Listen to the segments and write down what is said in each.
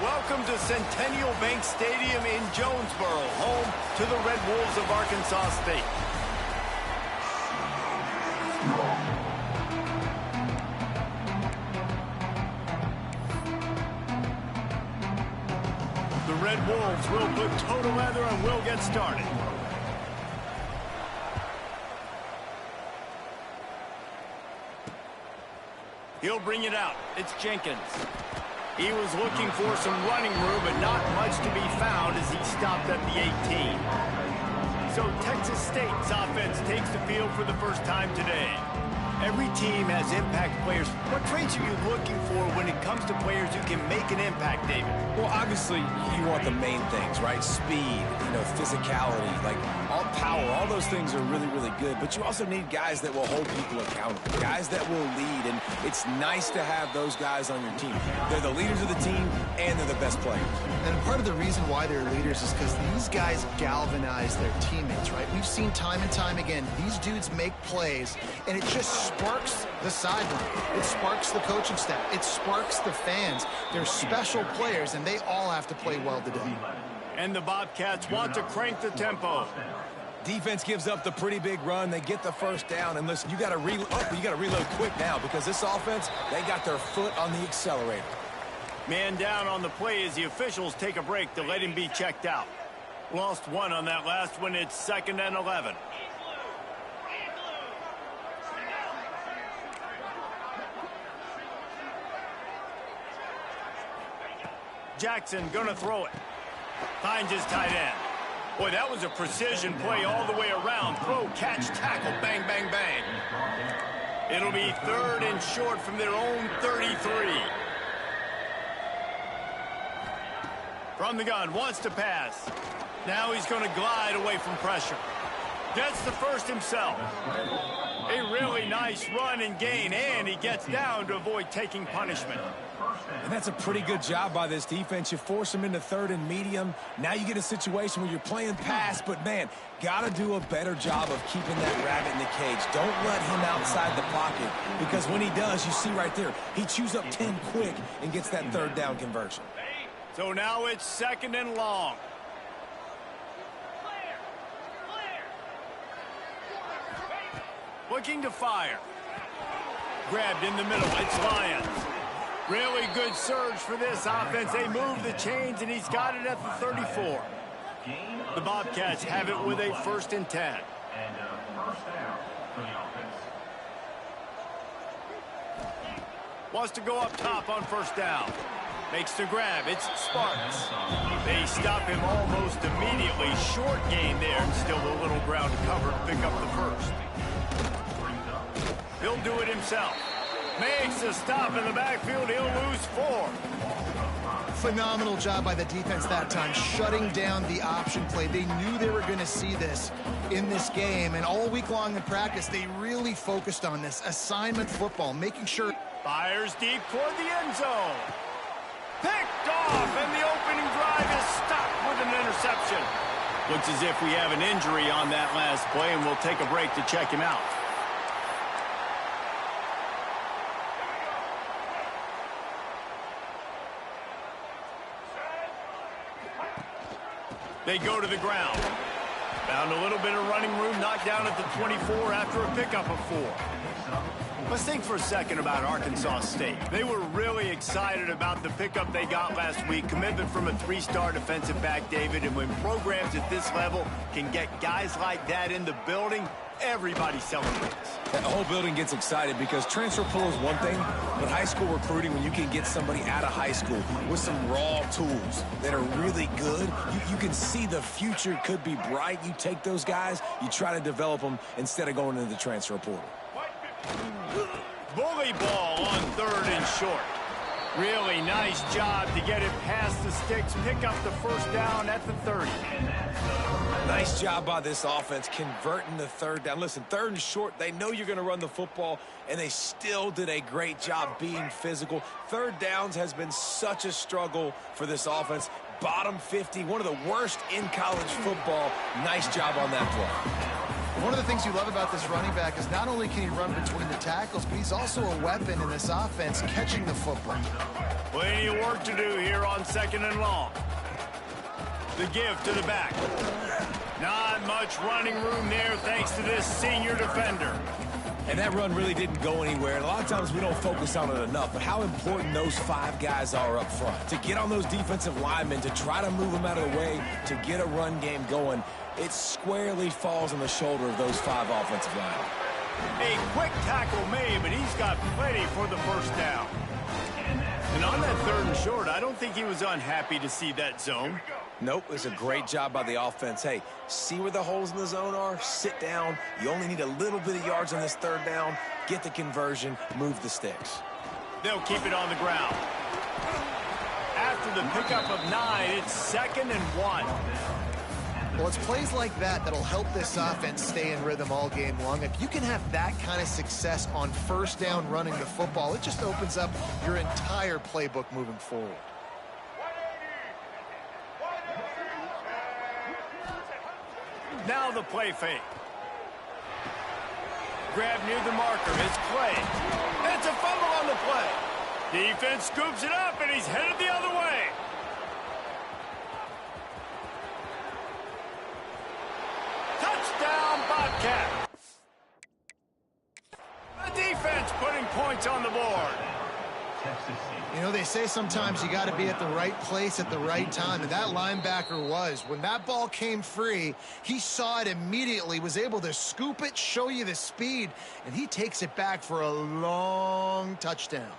Welcome to Centennial Bank Stadium in Jonesboro, home to the Red Wolves of Arkansas State. The Red Wolves will put toe to leather and will get started. He'll bring it out. It's Jenkins. He was looking for some running room, but not much to be found as he stopped at the 18. So Texas State's offense takes the field for the first time today. Every team has impact players. What traits are you looking for when it comes to players who can make an impact, David? Well, obviously, you want the main things, right? Speed, physicality, like all power, all those things are really, really good. But you also need guys that will hold people accountable, guys that will lead. And it's nice to have those guys on your team. They're the leaders of the team, and they're the best players. And part of the reason why they're leaders is because these guys galvanize their teammates, right? We've seen time and time again, these dudes make plays, and it just sparks the sideline. It sparks the coaching staff. It sparks the fans. They're special players, and they all have to play well today. And the Bobcats want to crank the tempo. Defense gives up the pretty big run. They get the first down. And listen, you got to reload quick now because this offense, they got their foot on the accelerator. Man down on the play as the officials take a break to let him be checked out. Lost one on that last one. It's 2nd and 11. Jackson gonna throw it. Finds his tight end. Boy, that was a precision play all the way around. Throw, catch, tackle, bang, bang, bang. It'll be 3rd and short from their own 33. From the gun, wants to pass. Now he's going to glide away from pressure. Gets the first himself. A really nice run and gain, and he gets down to avoid taking punishment. And that's a pretty good job by this defense. You force them into 3rd and medium. Now you get a situation where you're playing pass, but, man, got to do a better job of keeping that rabbit in the cage. Don't let him outside the pocket because when he does, you see right there, he chews up 10 quick and gets that 3rd down conversion. So now it's 2nd and long. Looking to fire. Grabbed in the middle. It's Lions. Really good surge for this offense. They move the chains, and he's got it at the 34. The Bobcats have it with a 1st and 10. Wants to go up top on 1st down. Makes the grab. It's Sparks. They stop him almost immediately. Short gain there, and still a little ground to cover to pick up the 1st. He'll do it himself. Makes a stop in the backfield. He'll lose 4. Phenomenal job by the defense that time, shutting down the option play. They knew they were going to see this in this game, and all week long in practice, they really focused on this assignment football, making sure. Fires deep toward the end zone. Picked off, and the opening drive is stopped with an interception. Looks as if we have an injury on that last play, and we'll take a break to check him out. They go to the ground. Found a little bit of running room, knocked down at the 24 after a pickup of 4. Let's think for a second about Arkansas State. They were really excited about the pickup they got last week. Commitment from a 3-star defensive back, David. And when programs at this level can get guys like that in the building, everybody celebrates. The whole building gets excited because transfer portal is one thing, but high school recruiting, when you can get somebody out of high school with some raw tools that are really good, you can see the future could be bright. You take those guys, you try to develop them instead of going into the transfer portal. Bully ball on 3rd and short. Really nice job to get it past the sticks, pick up the 1st down at the 30. Nice job by this offense converting the 3rd down. Listen, 3rd and short, they know you're going to run the football, and they still did a great job being physical. 3rd downs has been such a struggle for this offense. Bottom 50, one of the worst in college football. Nice job on that play. One of the things you love about this running back is not only can he run between the tackles, but he's also a weapon in this offense catching the football. Plenty of work to do here on 2nd and long. The give to the back. Not much running room there thanks to this senior defender. And that run really didn't go anywhere. And a lot of times we don't focus on it enough, but how important those 5 guys are up front. To get on those defensive linemen, to try to move them out of the way, to get a run game going, it squarely falls on the shoulder of those 5 offensive linemen. A quick tackle made, but he's got plenty for the first down. And on that 3rd and short, I don't think he was unhappy to see that zone. Nope, it was a great job by the offense. Hey, see where the holes in the zone are? Sit down. You only need a little bit of yards on this 3rd down. Get the conversion. Move the sticks. They'll keep it on the ground. After the pickup of 9, it's 2nd and 1. Well, it's plays like that that'll help this offense stay in rhythm all game long. If you can have that kind of success on 1st down running the football, it just opens up your entire playbook moving forward. Now the play fake. Grab near the marker. It's Clay. It's a fumble on the play. Defense scoops it up, and he's headed the other way. Touchdown, Bobcat. The defense putting points on the board. You know, they say sometimes you got to be at the right place at the right time, and that linebacker was. When that ball came free, he saw it immediately, was able to scoop it, show you the speed, and he takes it back for a long touchdown.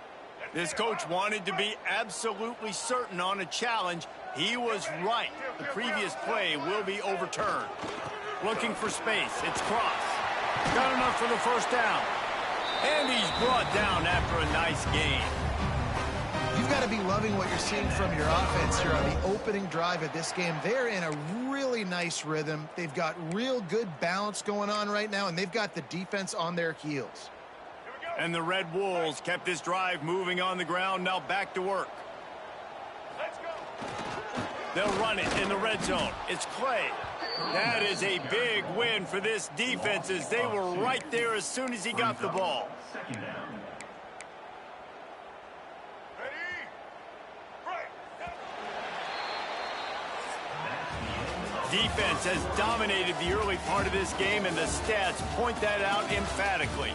This coach wanted to be absolutely certain on a challenge. He was right. The previous play will be overturned. Looking for space. It's Cross. Got enough for the first down. And he's brought down after a nice game. You've got to be loving what you're seeing from your offense here on the opening drive of this game. They're in a really nice rhythm. They've got real good balance going on right now, and they've got the defense on their heels. And the Red Wolves kept this drive moving on the ground. Now back to work. Let's go. They'll run it in the red zone. It's Clay. That is a big win for this defense as they were right there as soon as he got the ball. Defense has dominated the early part of this game, and the stats point that out emphatically.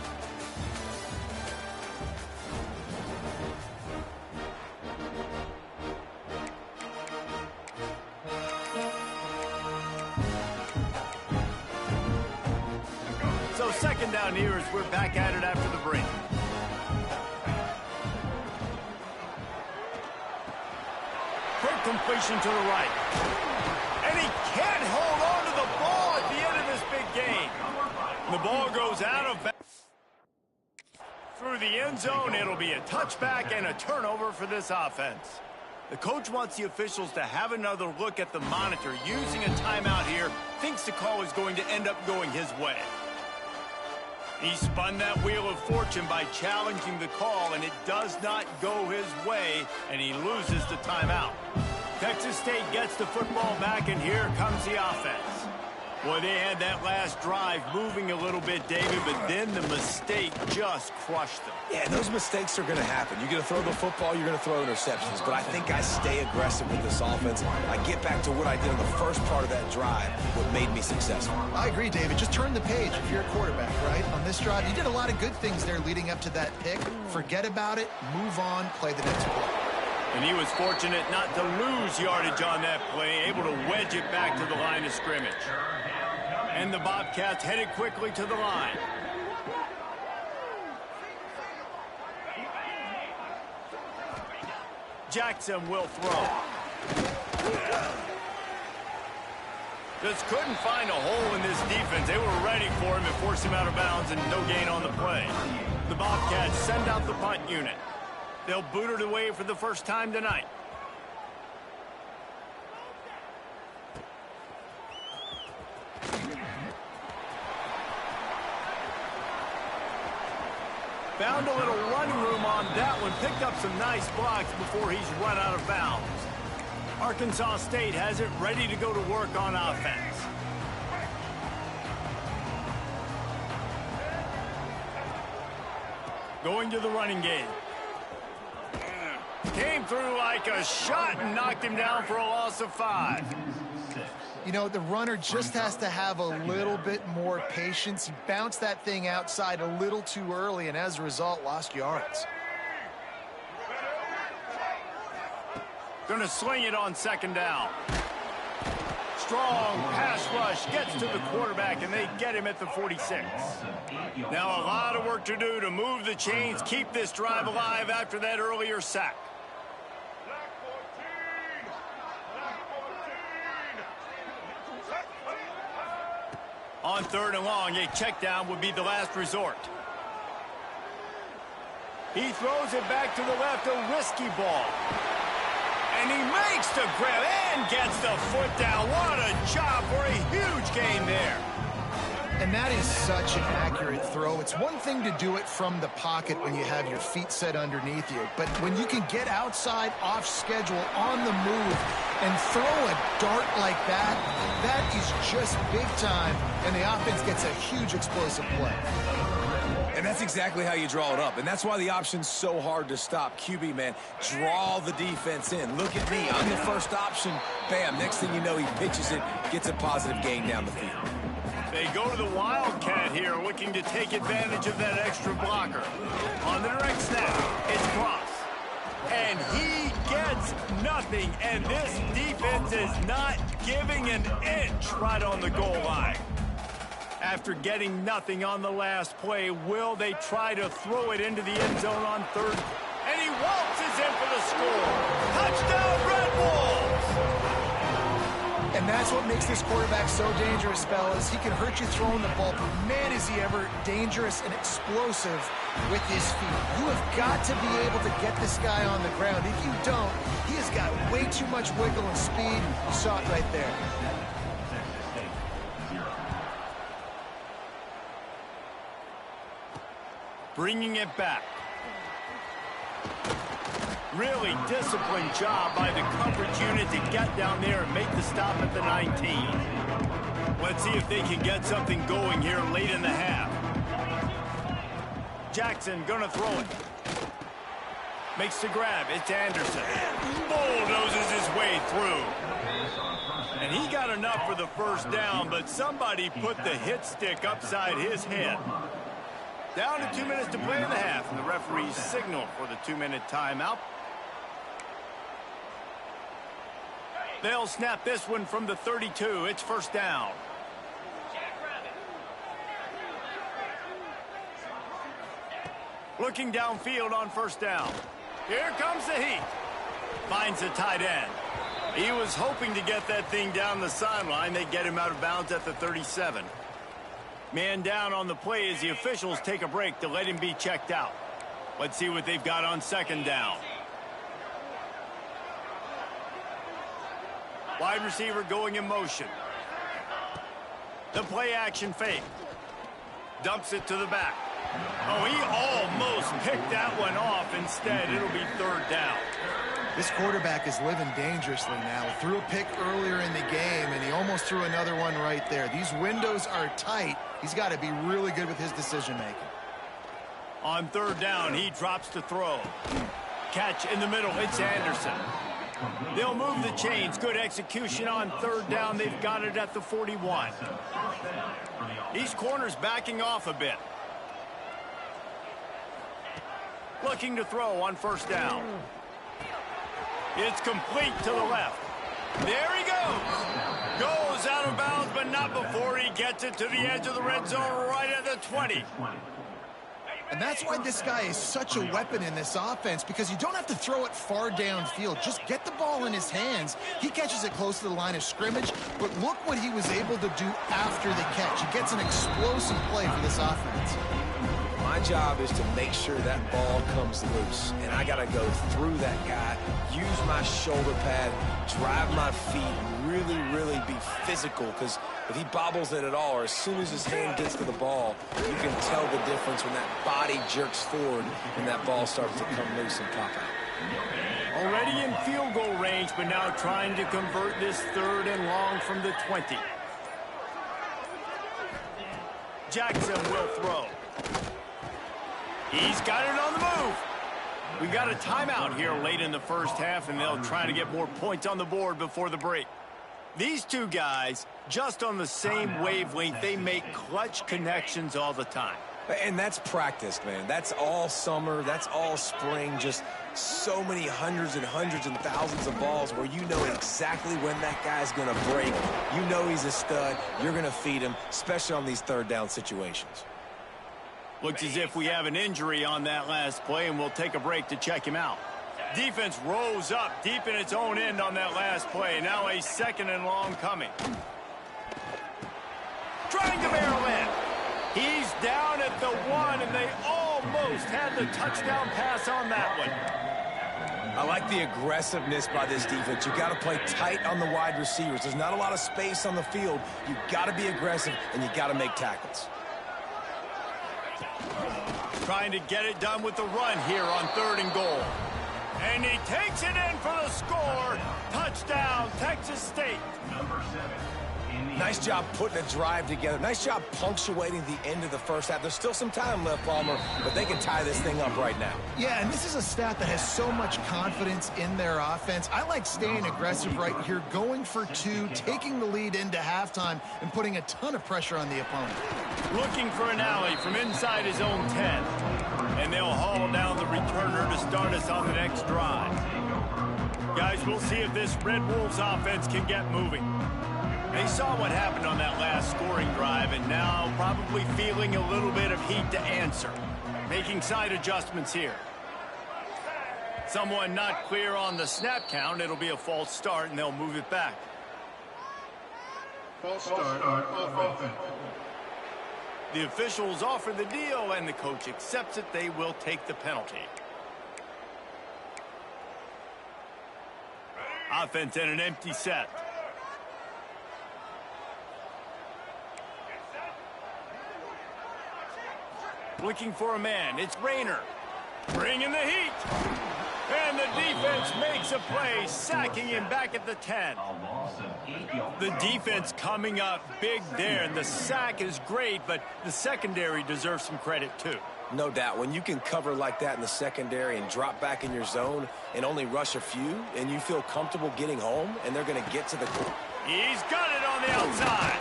So 2nd down here as we're back at it after the break. Quick completion to the right. And he can't hold on to the ball at the end of this big game. The ball goes out of bounds through the end zone. It'll be a touchback and a turnover for this offense. The coach wants the officials to have another look at the monitor. Using a timeout here, thinks the call is going to end up going his way. He spun that wheel of fortune by challenging the call, and it does not go his way, and he loses the timeout. Texas State gets the football back, and here comes the offense. Boy, they had that last drive moving a little bit, David, but then the mistake just crushed them. Yeah, those mistakes are going to happen. You're going to throw the football, you're going to throw interceptions, but I think I stay aggressive with this offense. I get back to what I did on the first part of that drive, what made me successful. I agree, David. Just turn the page if you're a quarterback, right? On this drive, you did a lot of good things there leading up to that pick. Forget about it, move on, play the next play. And he was fortunate not to lose yardage on that play, able to wedge it back to the line of scrimmage. And the Bobcats headed quickly to the line. Jackson will throw. Just couldn't find a hole in this defense. They were ready for him and forced him out of bounds, and no gain on the play. The Bobcats send out the punt unit. They'll boot it away for the first time tonight. Found a little running room on that one. Picked up some nice blocks before he's run out of bounds. Arkansas State has it ready to go to work on offense. Going to the running game. Came through like a shot and knocked him down for a loss of 5. You know, the runner just has to have a little bit more patience. He bounced that thing outside a little too early, and as a result, lost yards. Going to sling it on 2nd down. Strong pass rush gets to the quarterback, and they get him at the 46. Now a lot of work to do to move the chains, keep this drive alive after that earlier sack. On 3rd and long, a check down would be the last resort. He throws it back to the left, a risky ball. And he makes the grab and gets the foot down. What a job for a huge gain there. And that is such an accurate throw. It's one thing to do it from the pocket when you have your feet set underneath you, but when you can get outside, off schedule, on the move, and throw a dart like that, that is just big time, and the offense gets a huge explosive play. And that's exactly how you draw it up. And that's why the option's so hard to stop. QB, man, draw the defense in. Look at me. I'm the first option. Bam. Next thing you know, he pitches it, gets a positive gain down the field. They go to the Wildcat here, looking to take advantage of that extra blocker. On the direct snap, it's cross. And he gets nothing. And this defense is not giving an inch right on the goal line. After getting nothing on the last play, will they try to throw it into the end zone on 3rd? And he waltzes in for the score. Touchdown, Red Wolves! And that's what makes this quarterback so dangerous, fellas. He can hurt you throwing the ball, but man, is he ever dangerous and explosive with his feet. You have got to be able to get this guy on the ground. If you don't, he has got way too much wiggle and speed. You saw it right there. Bringing it back. Really disciplined job by the coverage unit to get down there and make the stop at the 19. Let's see if they can get something going here late in the half. Jackson gonna throw it. Makes the grab. It's Anderson. Bulldozes his way through. And he got enough for the 1st down, but somebody put the hit stick upside his head. Down to 2 minutes to play in the half, and the referees signal for the 2-minute timeout. They'll snap this one from the 32. It's 1st down. Looking downfield on 1st down. Here comes the heat. Finds the tight end. He was hoping to get that thing down the sideline. They get him out of bounds at the 37. Man down on the play as the officials take a break to let him be checked out. Let's see what they've got on 2nd down. Wide receiver going in motion. The play action fake. Dumps it to the back. Oh, he almost picked that one off. Instead, it'll be 3rd down. This quarterback is living dangerously now. Threw a pick earlier in the game, and he almost threw another one right there. These windows are tight. He's got to be really good with his decision-making. On 3rd down, he drops to throw. Catch in the middle. It's Anderson. They'll move the chains. Good execution on 3rd down. They've got it at the 41. These corners backing off a bit. Looking to throw on 1st down. It's complete to the left. There he goes. Goes out of bounds, but not before he gets it to the edge of the red zone right at the 20. And that's why this guy is such a weapon in this offense, because you don't have to throw it far downfield. Just get the ball in his hands. He catches it close to the line of scrimmage, but look what he was able to do after the catch. He gets an explosive play for this offense. My job is to make sure that ball comes loose, and I got to go through that guy, use my shoulder pad, drive my feet, really, really be physical, because if he bobbles it at all, or as soon as his hand gets to the ball, you can tell the difference when that body jerks forward and that ball starts to come loose and pop out. Already in field goal range, but now trying to convert this 3rd and long from the 20. Jackson will throw. He's got it on the move. We got a timeout here late in the first half, and they'll try to get more points on the board before the break. These two guys, just on the same wavelength, they make clutch connections all the time. And that's practice, man. That's all summer. That's all spring. Just so many hundreds and thousands of balls where you know exactly when that guy's going to break. You know he's a stud. You're going to feed him, especially on these third down situations. Looks as if we have an injury on that last play, and we'll take a break to check him out. Defense rose up deep in its own end on that last play. Now a second and long coming. Trying to barrel in. He's down at the 1, and they almost had the touchdown pass on that one. I like the aggressiveness by this defense. You've got to play tight on the wide receivers. There's not a lot of space on the field. You've got to be aggressive, and you've got to make tackles. Trying to get it done with the run here on 3rd and goal. And he takes it in for the score. Touchdown, Texas State. Nice job putting a drive together. Nice job punctuating the end of the first half. There's still some time left, Palmer, but they can tie this thing up right now. Yeah, and this is a staff that has so much confidence in their offense. I like staying aggressive right here, going for 2, taking the lead into halftime, and putting a ton of pressure on the opponent. Looking for an alley from inside his own 10. And they'll haul down the returner to start us on the next drive. Guys, we'll see if this Red Wolves offense can get moving. They saw what happened on that last scoring drive, and now probably feeling a little bit of heat to answer. Making side adjustments here. Someone not clear on the snap count. It'll be a false start, and they'll move it back. False start offense. The officials offer the deal, and the coach accepts it. They will take the penalty. Offense in an empty set. Looking for a man. It's Rayner. Bringing the heat. And the defense makes a play, sacking him back at the 10. The defense coming up big there, and the sack is great, but the secondary deserves some credit too. No doubt. When you can cover like that in the secondary and drop back in your zone and only rush a few, and you feel comfortable getting home, and they're going to get to the goal. He's got it on the outside.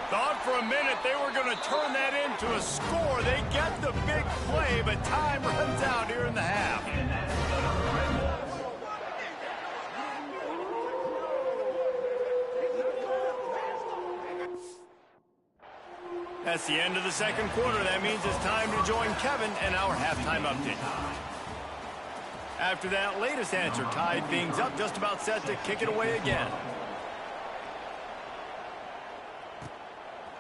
Thought for a minute they were going to turn that into a score. They get the big play, but time runs out here in the half. That's the end of the second quarter. That means it's time to join Kevin and our halftime update. After that latest answer, tied things up, just about set to kick it away again.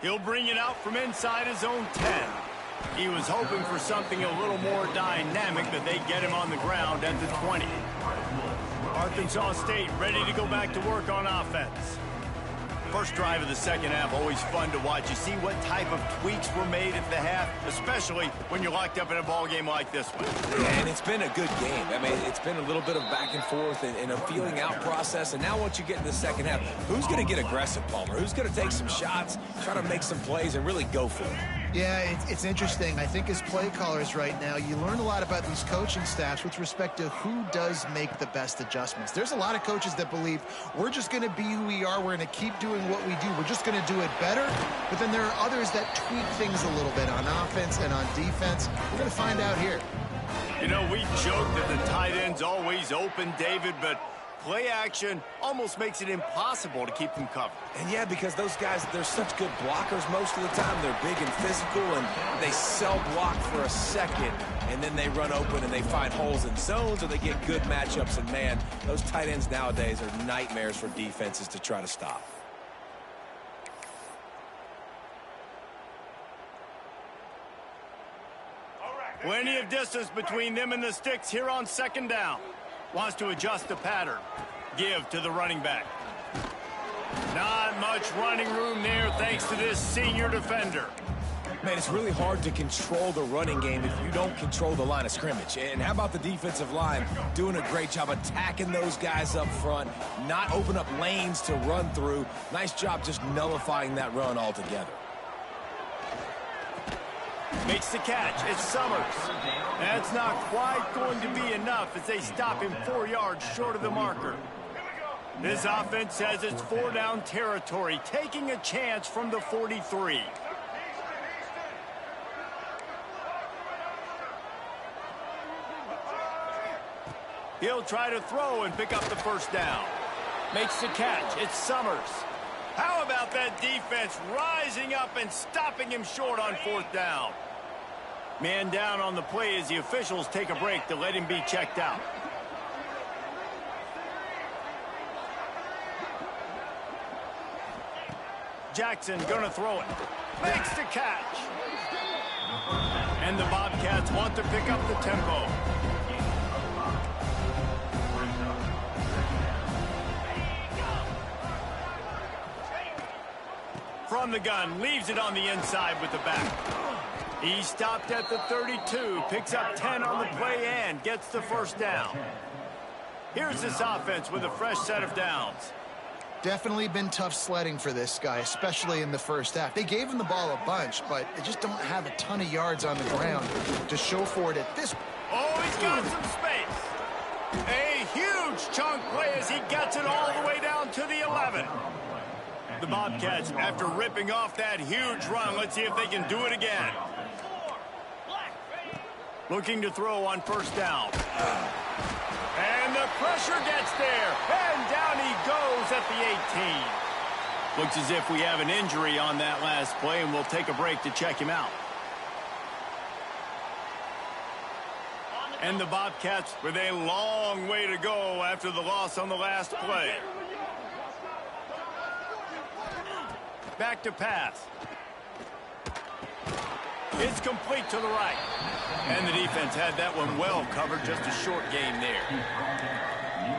He'll bring it out from inside his own 10. He was hoping for something a little more dynamic, but they get him on the ground at the 20. Arkansas State ready to go back to work on offense. First drive of the second half, always fun to watch. You see what type of tweaks were made at the half, especially when you're locked up in a ball game like this one. And it's been a good game. I mean, it's been a little bit of back and forth and a feeling out process. And now once you get in the second half, who's going to get aggressive, Palmer? Who's going to take some shots, try to make some plays, and really go for it? Yeah, it's interesting. I think as play callers right now, you learn a lot about these coaching staffs with respect to who does make the best adjustments. There's a lot of coaches that believe we're just going to be who we are. We're going to keep doing what we do. We're just going to do it better. But then there are others that tweak things a little bit on offense and on defense. We're going to find out here. You know, we joked that the tight end's always open, David, but play action almost makes it impossible to keep them covered. And yeah, because those guys, they're such good blockers most of the time. They're big and physical, and they sell block for a second, and then they run open and they find holes in zones, or they get good matchups. And man, those tight ends nowadays are nightmares for defenses to try to stop. Plenty of distance between them and the sticks here on second down. Wants to adjust the pattern. Give to the running back. Not much running room there thanks to this senior defender. Man, it's really hard to control the running game if you don't control the line of scrimmage. And how about the defensive line doing a great job attacking those guys up front, not open up lanes to run through. Nice job just nullifying that run altogether. Makes the catch. It's Summers. That's not quite going to be enough as they stop him 4 yards short of the marker. This offense says it's 4-down territory, taking a chance from the 43. He'll try to throw and pick up the first down. Makes the catch. It's Summers. How about that defense rising up and stopping him short on 4th down? Man down on the play as the officials take a break to let him be checked out. Jackson gonna throw it. Makes the catch. And the Bobcats want to pick up the tempo. From the gun, leaves it on the inside with the back. He stopped at the 32, picks up 10 on the play and gets the first down. Here's this offense with a fresh set of downs. Definitely been tough sledding for this guy, especially in the first half. They gave him the ball a bunch, but they just don't have a ton of yards on the ground to show for it at this point. Oh, he's got some space. A huge chunk play as he gets it all the way down to the 11. The Bobcats, after ripping off that huge run, let's see if they can do it again. Looking to throw on first down. And the pressure gets there. And down he goes at the 18. Looks as if we have an injury on that last play, and we'll take a break to check him out. And the Bobcats with a long way to go after the loss on the last play. Back to pass. It's complete to the right. And the defense had that one well covered. Just a short game there.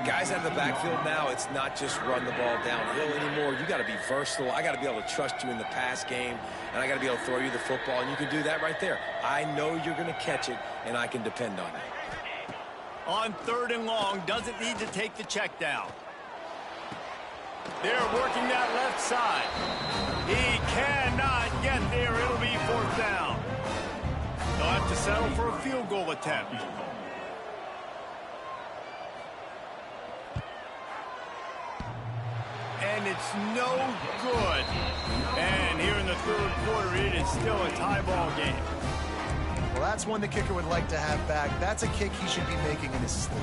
Guys out of the backfield now, it's not just run the ball downhill anymore. You got to be versatile. I got to be able to trust you in the pass game, and I got to be able to throw you the football, and you can do that right there. I know you're going to catch it, and I can depend on you. On 3rd and long, doesn't need to take the check down. They're working that left side. He cannot get there. It'll be 4th down. They'll have to settle for a field goal attempt. And it's no good. And here in the 3rd quarter, it is still a tie ball game. Well, that's one the kicker would like to have back. That's a kick he should be making in his sleep.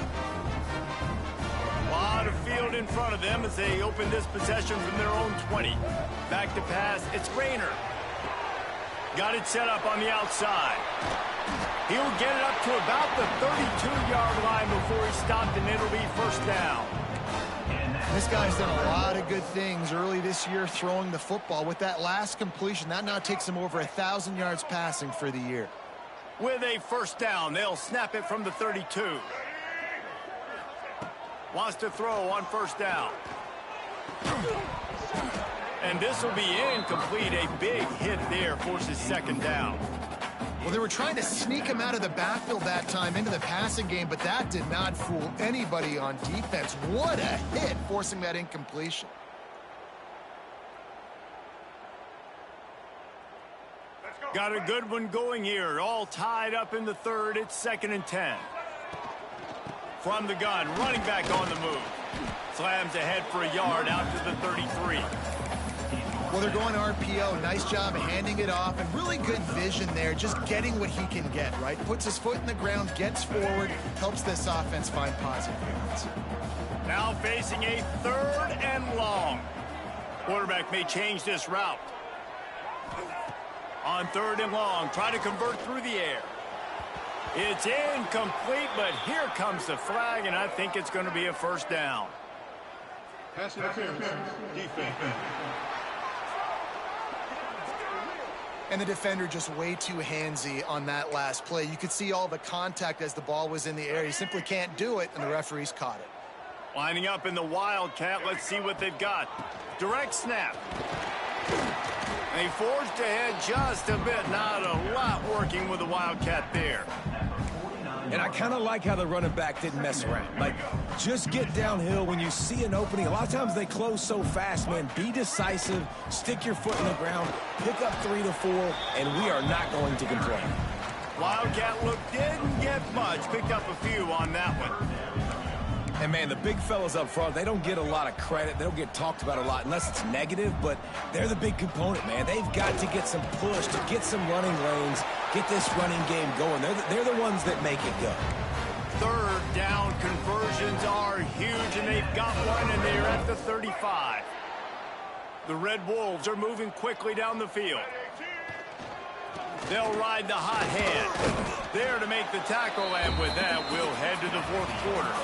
A lot of field in front of them as they open this possession from their own 20. Back to pass, it's Rayner. Got it set up on the outside. He'll get it up to about the 32-yard line before he stopped, and it'll be 1st down. This guy's done a lot of good things early this year throwing the football. With that last completion, that now takes him over 1,000 yards passing for the year. With a 1st down, they'll snap it from the 32. Wants to throw on 1st down. And this will be incomplete. A big hit there forces 2nd down. Well, they were trying to sneak him out of the backfield that time into the passing game, but that did not fool anybody on defense. What a hit, forcing that incompletion. Got a good one going here. All tied up in the 3rd. It's 2nd and 10. From the gun, running back on the move. Slams ahead for a yard out to the 33. Well, they're going RPO. Nice job handing it off, and really good vision there, just getting what he can get, right? Puts his foot in the ground, gets forward, helps this offense find positive yards. Now facing a 3rd and long. Quarterback may change this route. On 3rd and long, try to convert through the air. It's incomplete, but here comes the flag, and I think it's going to be a 1st down. Pass interference. Defense. And the defender just way too handsy on that last play. You could see all the contact as the ball was in the air. He simply can't do it, and the referees caught it. Lining up in the Wildcat. Let's see what they've got. Direct snap. They forged ahead just a bit. Not a lot working with the Wildcat there. And I kind of like how the running back didn't mess around. Like, just get downhill when you see an opening. A lot of times they close so fast, man. Be decisive, stick your foot in the ground, pick up 3 to 4, and we are not going to complain. Wildcat look didn't get much. Picked up a few on that one. And, man, the big fellas up front, they don't get a lot of credit. They don't get talked about a lot unless it's negative, but they're the big component, man. They've got to get some push, to get some running lanes, get this running game going. They're the ones that make it go. Third down conversions are huge, and they've got one, and they're at the 35. The Red Wolves are moving quickly down the field. They'll ride the hot hand. There to make the tackle, and with that, we'll head to the fourth quarter.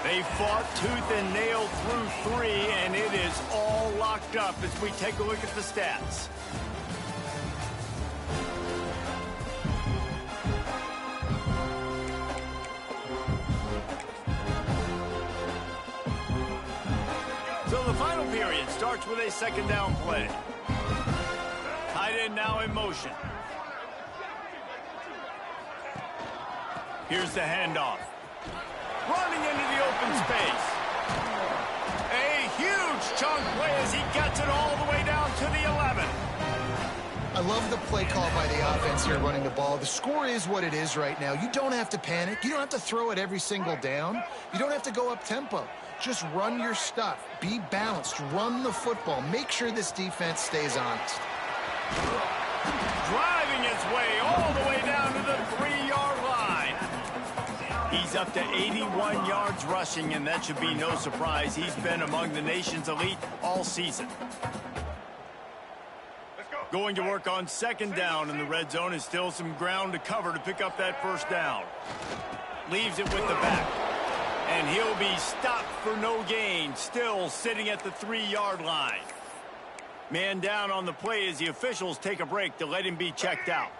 They fought tooth and nail through 3, and it is all locked up as we take a look at the stats. So the final period starts with a second down play. Tight end now in motion. Here's the handoff. Running into the open space. A huge chunk play as he gets it all the way down to the 11. I love the play call by the offense here running the ball. The score is what it is right now. You don't have to panic. You don't have to throw it every single down. You don't have to go up tempo. Just run your stuff. Be balanced. Run the football. Make sure this defense stays honest. Driving his way all the way down to the 3-yard line. He's up to 81 yards rushing, and that should be no surprise. He's been among the nation's elite all season. Going to work on second down, and the red zone is still some ground to cover to pick up that first down. Leaves it with the back. And he'll be stopped for no gain, still sitting at the 3-yard line. Man down on the play as the officials take a break to let him be checked out.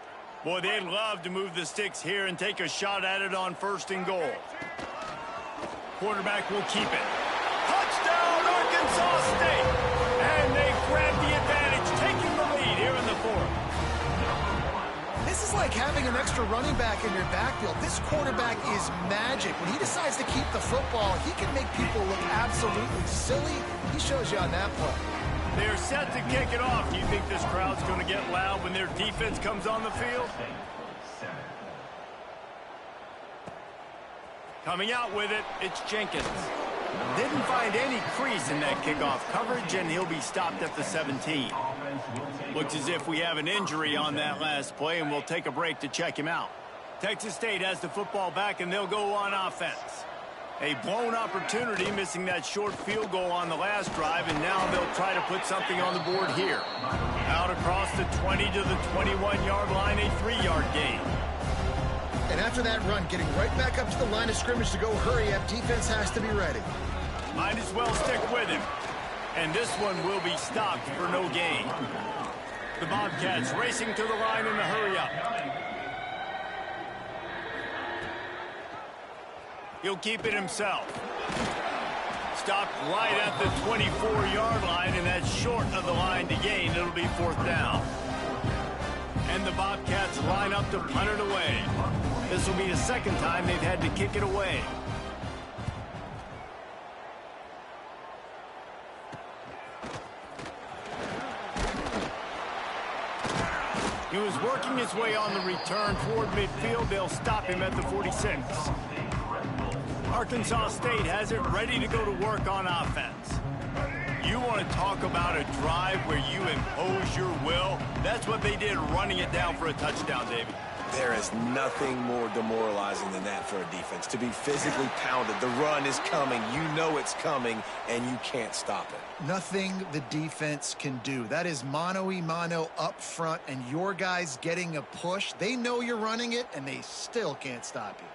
Boy, they'd love to move the sticks here and take a shot at it on 1st and goal. Quarterback will keep it. Touchdown, Arkansas State! And they grab the advantage, taking the lead here in the 4th. This is like having an extra running back in your backfield. This quarterback is magic. When he decides to keep the football, he can make people look absolutely silly. He shows you on that play. They're set to kick it off. Do you think this crowd's going to get loud when their defense comes on the field? Coming out with it, it's Jenkins. Didn't find any crease in that kickoff coverage, and he'll be stopped at the 17. Looks as if we have an injury on that last play, and we'll take a break to check him out. Texas State has the football back, and they'll go on offense. A blown opportunity, missing that short field goal on the last drive, and now they'll try to put something on the board here. Out across the 20 to the 21-yard line, a 3-yard gain. And after that run, getting right back up to the line of scrimmage to go hurry up, defense has to be ready. Might as well stick with him. And this one will be stopped for no gain. The Bobcats racing to the line in the hurry-up. He'll keep it himself. Stopped right at the 24-yard line, and that's short of the line to gain. It'll be 4th down. And the Bobcats line up to punt it away. This will be the second time they've had to kick it away. He was working his way on the return toward midfield. They'll stop him at the 46. Arkansas State has it ready to go to work on offense. You want to talk about a drive where you impose your will? That's what they did, running it down for a touchdown, David. There is nothing more demoralizing than that for a defense, to be physically pounded. The run is coming. You know it's coming, and you can't stop it. Nothing the defense can do. That is mano-a-mano up front, and your guys getting a push. They know you're running it, and they still can't stop you.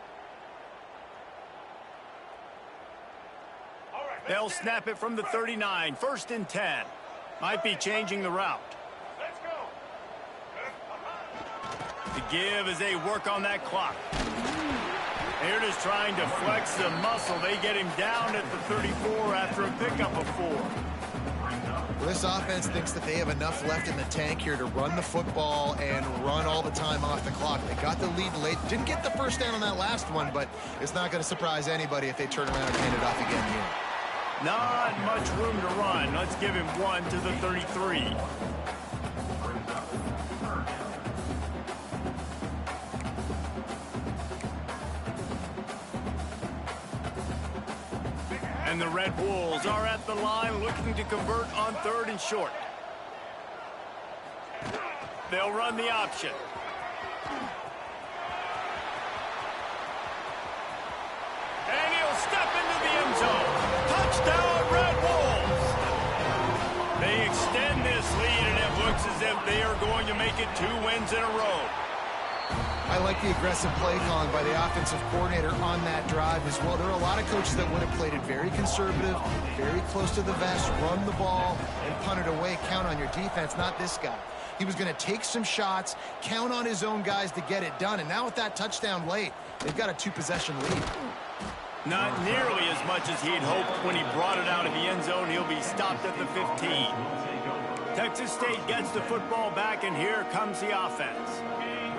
They'll snap it from the 39, 1st and 10. Might be changing the route. Let's go. To give as they work on that clock. They're just trying to flex the muscle. They get him down at the 34 after a pickup of 4. Well, this offense thinks that they have enough left in the tank here to run the football and run all the time off the clock. They got the lead late. Didn't get the first down on that last one, but it's not going to surprise anybody if they turn around and hand it off again here. Not much room to run. Let's give him 1 to the 33. And the Red Wolves are at the line looking to convert on 3rd and short. They'll run the option. And he'll step into the end zone. Touchdown, Red Wolves! They extend this lead, and it looks as if they are going to make it 2 wins in a row. I like the aggressive play calling by the offensive coordinator on that drive as well. There are a lot of coaches that would have played it very conservative, very close to the vest, run the ball, and punt it away. Count on your defense, not this guy. He was going to take some shots, count on his own guys to get it done. And now with that touchdown late, they've got a 2-possession lead. Not nearly as much as he'd hoped when he brought it out of the end zone. He'll be stopped at the 15. Texas State gets the football back, and here comes the offense.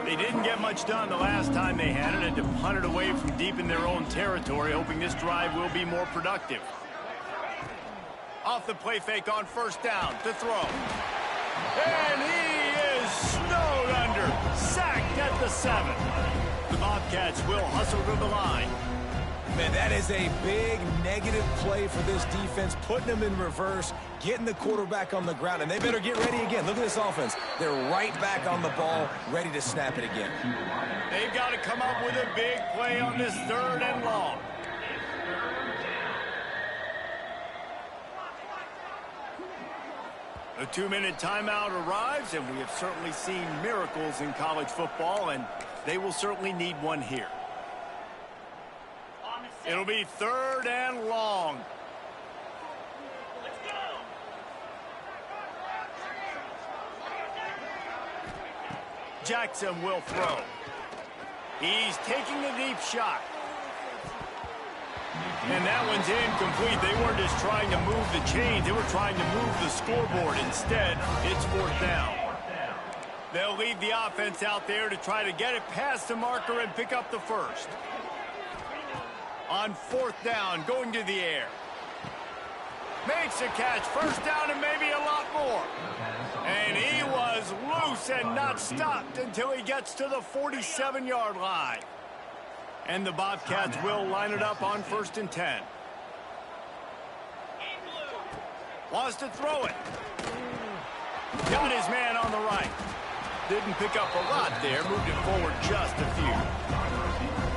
They didn't get much done the last time they had it, and to punt it away from deep in their own territory, hoping this drive will be more productive. Off the play fake on 1st down to throw. And he is snowed under, sacked at the 7. The Bobcats will hustle to the line. Man, that is a big negative play for this defense, putting them in reverse, getting the quarterback on the ground, and they better get ready again. Look at this offense. They're right back on the ball, ready to snap it again. They've got to come up with a big play on this 3rd and long. A 2-minute timeout arrives, and we have certainly seen miracles in college football, and they will certainly need one here. It'll be 3rd and long. Let's go. Jackson will throw. He's taking a deep shot. And that one's incomplete. They weren't just trying to move the chains. They were trying to move the scoreboard. Instead, it's 4th down. They'll leave the offense out there to try to get it past the marker and pick up the 1st. On 4th down, going to the air. Makes a catch. 1st down and maybe a lot more. And he was loose and not stopped until he gets to the 47-yard line. And the Bobcats will line it up on 1st and 10. Wants to throw it. Got his man on the right. Didn't pick up a lot there. Moved it forward just a few.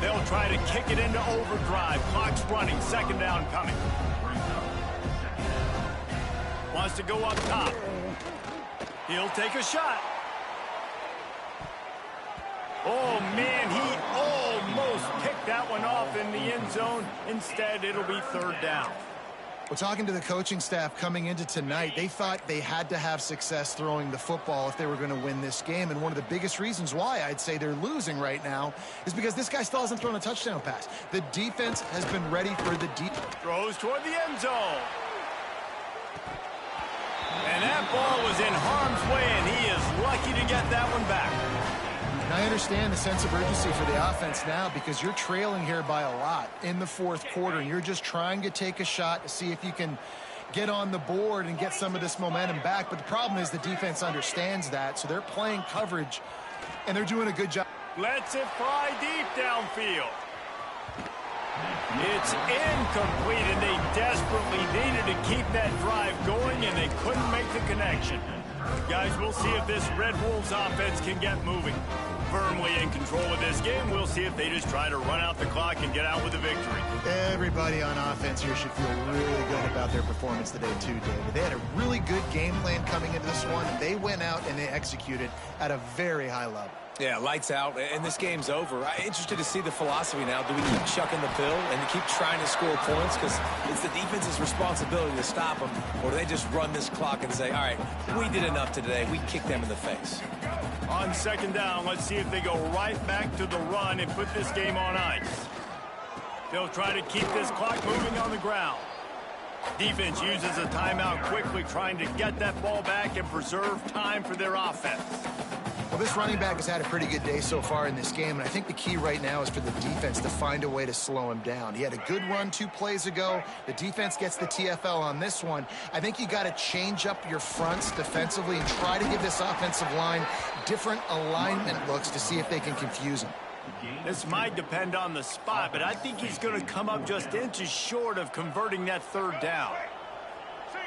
They'll try to kick it into overdrive. Clock's running. 2nd down coming. Wants to go up top. He'll take a shot. Oh, man, he almost picked that one off in the end zone. Instead, it'll be 3rd down. Well, talking to the coaching staff coming into tonight, they thought they had to have success throwing the football if they were going to win this game. And one of the biggest reasons why I'd say they're losing right now is because this guy still hasn't thrown a touchdown pass. The defense has been ready for the deep. Throws toward the end zone. And that ball was in harm's way, and he is lucky to get that one back. And I understand the sense of urgency for the offense now because you're trailing here by a lot in the 4th quarter, and you're just trying to take a shot to see if you can get on the board and get some of this momentum back. But the problem is the defense understands that, so they're playing coverage, and they're doing a good job. Lets it fly deep downfield. It's incomplete, and they desperately needed to keep that drive going, and they couldn't make the connection. Guys, we'll see if this Red Wolves offense can get moving. Firmly in control of this game, we'll see if they just try to run out the clock and get out with a victory. Everybody on offense here should feel really good about their performance today too, David. They had a really good game plan coming into this one. They went out and they executed at a very high level. Yeah, lights out, and this game's over. I'm interested to see the philosophy now. Do we keep chucking the pill and keep trying to score points? Because it's the defense's responsibility to stop them. Or do they just run this clock and say, all right, we did enough today. We kicked them in the face. On 2nd down, let's see if they go right back to the run and put this game on ice. They'll try to keep this clock moving on the ground. Defense uses a timeout quickly, trying to get that ball back and preserve time for their offense. Well, this running back has had a pretty good day so far in this game, and I think the key right now is for the defense to find a way to slow him down. He had a good run 2 plays ago. The defense gets the TFL on this one. I think you got to change up your fronts defensively and try to give this offensive line different alignment looks to see if they can confuse him. This might depend on the spot, but I think he's going to come up just inches short of converting that 3rd down.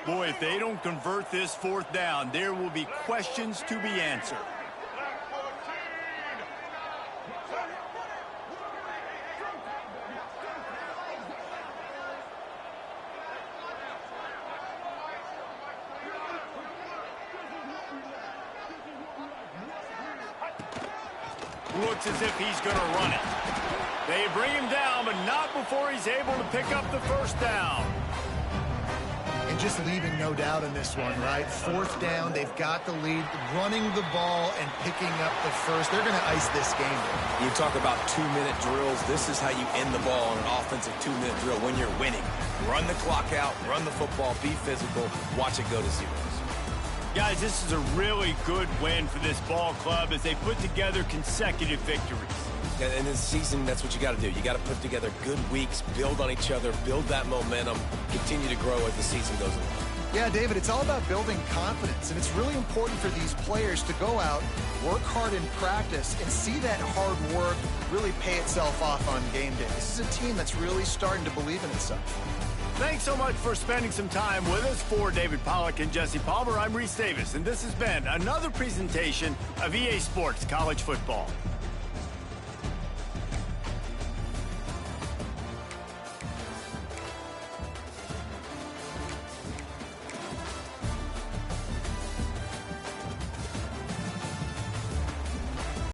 Boy, if they don't convert this 4th down, there will be questions to be answered. Looks as if he's going to run it. They bring him down, but not before he's able to pick up the 1st down. And just leaving no doubt in this one, right? 4th down, they've got the lead, running the ball and picking up the 1st. They're going to ice this game. You talk about 2-minute drills. This is how you end the ball on an offensive 2-minute drill when you're winning. Run the clock out, run the football, be physical, watch it go to zeros. Guys, this is a really good win for this ball club as they put together consecutive victories. In this season, that's what you got to do. You got to put together good weeks, build on each other, build that momentum, continue to grow as the season goes along. Yeah, David, it's all about building confidence, and it's really important for these players to go out, work hard in practice, and see that hard work really pay itself off on game day. This is a team that's really starting to believe in itself. Thanks so much for spending some time with us. For David Pollack and Jesse Palmer, I'm Reese Davis, and this has been another presentation of EA Sports College Football.